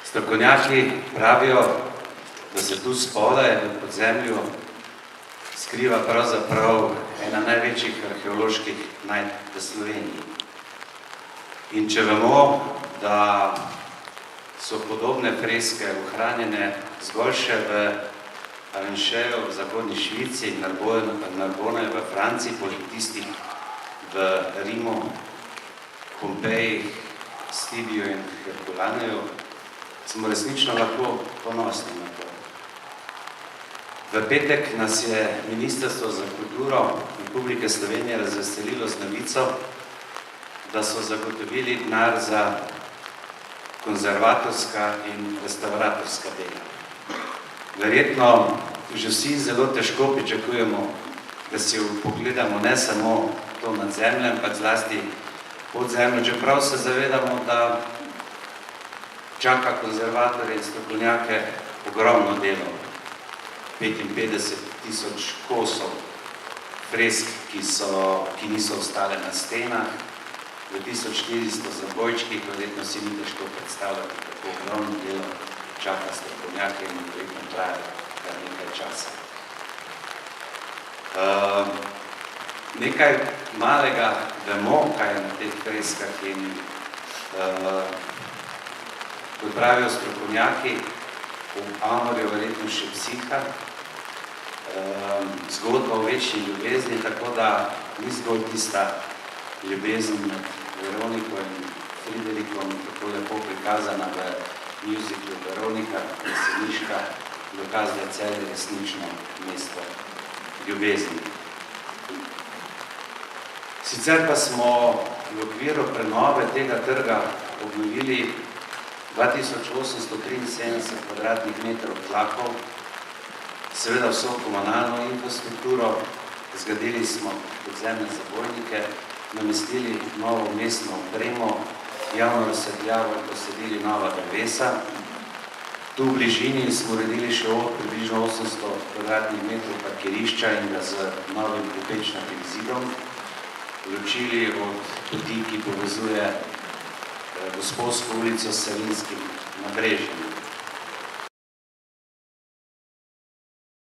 Strokovnjaki pravijo, da se tu spodaj v podzemlju skriva pravzaprav ena največjih arheoloških najdb v Sloveniji. In če vemo, da so podobne freske ohranjene zgolj še v Alenšeju v zahodni Švici, Narbonne v Franciji, poleg tistih v Rimu, Pompeji, Stibiju in Herkulaneju, smo resnično lahko ponosni na to. V petek nas je Ministrstvo za kulturo Republike Slovenije razveselilo z novico, da so zagotovili denar za konzervatorska in restavratorska dela. Verjetno že vsi zelo težko pričakujemo, da si pogledamo ne samo to nad zemljo, ampak zlasti pod zemljo, čeprav se zavedamo, da čaka konzervatorje in strokovnjake ogromno delo. 55.000 kosov fresk, ki niso ostale na stenah, v 1400 zabojčkih, verjetno si ni težko predstavljati, kako ogromno delo čaka strokovnjake in verjetno traja kar nekaj časa. Nekaj malega vemo, kaj je na teh freskah in kot pravijo strokovnjaki, v Amorju verjetno še psiha, zgodba o večni ljubezni, tako da ni zgolj tista ljubezen med Veroniko in Friderikom, tako lepo prikazana v muziklu Veronika, Jeseniška, dokaz, da je Celje resnično mesto ljubezni. Sicer pa smo v okviru prenove tega trga obnovili 2873 kvadratnih metrov tlakov, seveda vso komunalno infrastrukturo, zgradili smo podzemne zabojnike, namestili novo mestno opremo, javno razsvetljavo in posadili nova drevesa. Tu v bližini smo uredili še približno 800 kvadratnih metrov parkirišča in ga z novim popečnatim zidom ločili od poti, ki povezuje Gosposko ulico s Savinjskim nabrežjem.